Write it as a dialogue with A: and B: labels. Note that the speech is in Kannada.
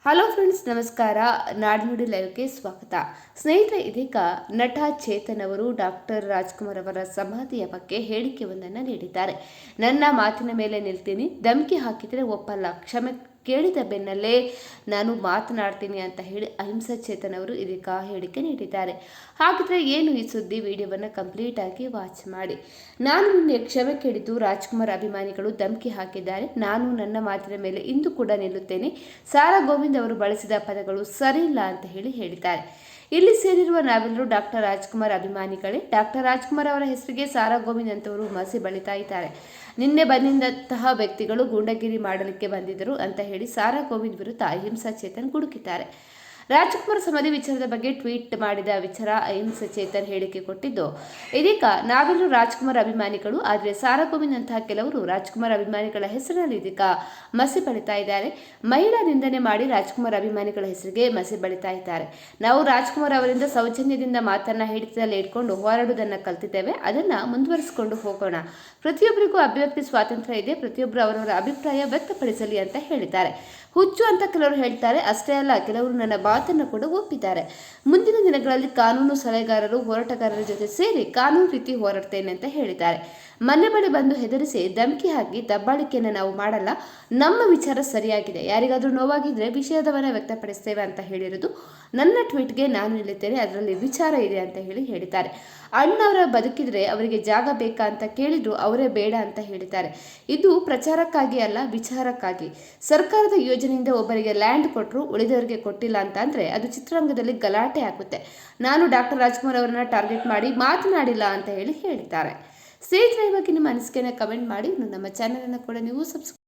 A: ಹಲೋ ಫ್ರೆಂಡ್ಸ್, ನಮಸ್ಕಾರ. ನಾಡಿನುಡಿ ಲೈವ್ಗೆ ಸ್ವಾಗತ. ಸ್ನೇಹಿತರೆ, ಇದೀಗ ನಟ ಚೇತನ್ ಅವರು ಡಾಕ್ಟರ್ ರಾಜ್ಕುಮಾರ್ ಅವರ ಸಮಾಧಿಯ ಬಗ್ಗೆ ಹೇಳಿಕೆಯೊಂದನ್ನು ನೀಡಿದ್ದಾರೆ. ನನ್ನ ಮಾತಿನ ಮೇಲೆ ನಿಲ್ತೀನಿ, ಧಮಕಿ ಹಾಕಿದರೆ ಒಪ್ಪಲ್ಲ, ಕ್ಷಮೆ ಕೇಳಿದ ಬೆನ್ನಲ್ಲೇ ನಾನು ಮಾತನಾಡ್ತೀನಿ ಅಂತ ಹೇಳಿ ಅಹಿಂಸಾ ಚೇತನ್ ಅವರು ಇದೀಗ ಹೇಳಿಕೆ ನೀಡಿದ್ದಾರೆ. ಹಾಗಿದ್ರೆ ಏನು ಈ ಸುದ್ದಿ? ವಿಡಿಯೋವನ್ನು ಕಂಪ್ಲೀಟ್ ಆಗಿ ವಾಚ್ ಮಾಡಿ. ನಾನು ನಿನ್ನೆ ಕ್ಷಮೆ ಕೇಳಿದ್ದು ರಾಜ್ಕುಮಾರ್ ಅಭಿಮಾನಿಗಳು ಧಮಕಿ ಹಾಕಿದ್ದಾರೆ. ನಾನು ನನ್ನ ಮಾತಿನ ಮೇಲೆ ಇಂದು ಕೂಡ ನಿಲ್ಲುತ್ತೇನೆ. ಸಾರಾ ಗೋವಿಂದ್ ಅವರು ಬಳಸಿದ ಪದಗಳು ಸರಿ ಇಲ್ಲ ಅಂತ ಹೇಳಿದ್ದಾರೆ. ಇಲ್ಲಿ ಸೇರಿರುವ ನಾವೆಲ್ಲರೂ ಡಾಕ್ಟರ್ ರಾಜ್ಕುಮಾರ್ ಅಭಿಮಾನಿಗಳೇ. ಡಾಕ್ಟರ್ ರಾಜ್ಕುಮಾರ್ ಅವರ ಹೆಸರಿಗೆ ಸಾರಾ ಗೋವಿಂದ್ ಅಂತವರು ಮಸಿ ಬಳಿತಾ ಇದ್ದಾರೆ. ನಿನ್ನೆ ಬಂದಿದ್ದಂತಹ ವ್ಯಕ್ತಿಗಳು ಗೂಂಡಗಿರಿ ಮಾಡಲಿಕ್ಕೆ ಬಂದಿದ್ದರು ಅಂತ ಹೇಳಿ ಸಾರಾ ಗೋವಿಂದ್ ವಿರುದ್ಧ ಅಹಿಂಸಾ ಚೇತನ್ ಗುಡುಕಿದ್ದಾರೆ. ರಾಜ್ಕುಮಾರ್ ಸಮಾಧಿ ವಿಚಾರದ ಬಗ್ಗೆ ಟ್ವೀಟ್ ಮಾಡಿದ ವಿಚಾರ ಅಹಿಂಸಾ ಚೇತನ್ ಹೇಳಿಕೆ ಕೊಟ್ಟಿದ್ದು, ಇದೀಗ ನಾವೆಲ್ಲರೂ ರಾಜ್ಕುಮಾರ್ ಅಭಿಮಾನಿಗಳು, ಆದರೆ ಸಾರಾ ಗೋವಿಂದ್ ಅಂತಹ ಕೆಲವರು ರಾಜ್ಕುಮಾರ್ ಅಭಿಮಾನಿಗಳ ಹೆಸರಿನಲ್ಲಿ ಇದೀಗ ಮಸಿ ಬಳಿತಾ ಇದ್ದಾರೆ. ಮಹಿಳಾ ನಿಂದನೆ ಮಾಡಿ ರಾಜ್ಕುಮಾರ್ ಅಭಿಮಾನಿಗಳ ಹೆಸರಿಗೆ ಮಸಿ ಬಳಿತಾ ಇದ್ದಾರೆ. ನಾವು ರಾಜ್ಕುಮಾರ್ ಅವರಿಂದ ಸೌಜನ್ಯದಿಂದ ಮಾತನ್ನ ಹಿಡಿತದಲ್ಲಿ ಇಟ್ಕೊಂಡು ಹೋರಾಡುವುದನ್ನು ಕಲ್ತಿದ್ದೇವೆ. ಅದನ್ನ ಮುಂದುವರಿಸಿಕೊಂಡು ಹೋಗೋಣ. ಪ್ರತಿಯೊಬ್ಬರಿಗೂ ಅಭಿವ್ಯಕ್ತಿ ಸ್ವಾತಂತ್ರ್ಯ ಇದೆ. ಪ್ರತಿಯೊಬ್ಬರು ಅವರವರ ಅಭಿಪ್ರಾಯ ವ್ಯಕ್ತಪಡಿಸಲಿ ಅಂತ ಹೇಳಿದ್ದಾರೆ. ಹುಚ್ಚು ಅಂತ ಕೆಲವರು ಹೇಳ್ತಾರೆ. ಅಷ್ಟೇ ಅಲ್ಲ, ಕೆಲವರು ನನ್ನ ಮಾತನ್ನು ಕೂಡ ಒಪ್ಪಿದ್ದಾರೆ. ಮುಂದಿನ ದಿನಗಳಲ್ಲಿ ಕಾನೂನು ಸಲಹೆಗಾರರು, ಹೋರಾಟಗಾರರ ಜೊತೆ ಸೇರಿ ಕಾನೂನು ರೀತಿ ಹೋರಾಡ್ತೇನೆ ಅಂತ ಹೇಳಿದ್ದಾರೆ. ಮನೆ ಬಳಿ ಬಂದು ಹೆದರಿಸಿ ಧಮಕಿ ಹಾಕಿ ದಬ್ಬಾಳಿಕೆಯನ್ನು ನಾವು ಮಾಡಲ್ಲ. ನಮ್ಮ ವಿಚಾರ ಸರಿಯಾಗಿದೆ. ಯಾರಿಗಾದ್ರೂ ನೋವಾಗಿದ್ರೆ ವಿಷಯದವನ್ನ ವ್ಯಕ್ತಪಡಿಸ್ತೇವೆ ಅಂತ ಹೇಳಿರೋದು. ನನ್ನ ಟ್ವೀಟ್ಗೆ ನಾನು ನಿಲ್ಲುತ್ತೇನೆ, ಅದರಲ್ಲಿ ವಿಚಾರ ಇದೆ ಅಂತ ಹೇಳಿದ್ದಾರೆ. ಅಣ್ಣವರ ಬದುಕಿದ್ರೆ ಅವರಿಗೆ ಜಾಗ ಬೇಕಾ ಅಂತ ಕೇಳಿದ್ರು, ಅವರೇ ಬೇಡ ಅಂತ ಹೇಳಿದ್ದಾರೆ. ಇದು ಪ್ರಚಾರಕ್ಕಾಗಿ ಅಲ್ಲ, ವಿಚಾರಕ್ಕಾಗಿ. ಸರ್ಕಾರದ ಯೋಜನೆಯಿಂದ ಒಬ್ಬರಿಗೆ ಲ್ಯಾಂಡ್ ಕೊಟ್ಟರು, ಉಳಿದವರಿಗೆ ಕೊಟ್ಟಿಲ್ಲ ಅಂತ ಅಂದ್ರೆ ಅದು ಚಿತ್ರರಂಗದಲ್ಲಿ ಗಲಾಟೆ ಆಗುತ್ತೆ. ನಾನು ಡಾಕ್ಟರ್ ರಾಜ್ಕುಮಾರ್ ಅವರನ್ನ ಟಾರ್ಗೆಟ್ ಮಾಡಿ ಮಾತನಾಡಿಲ್ಲ ಅಂತ ಹೇಳಿದ್ದಾರೆ. ಸ್ನೇಹಿತರೆ, ಬಗ್ಗೆ ನಿಮ್ಮ ಅನಿಸಿಕೆಯನ್ನು ಕಮೆಂಟ್ ಮಾಡಿ. ನಮ್ಮ ಚಾನಲನ್ನು ಕೂಡ ನೀವು ಸಬ್ಸ್ಕ್ರೈಬ್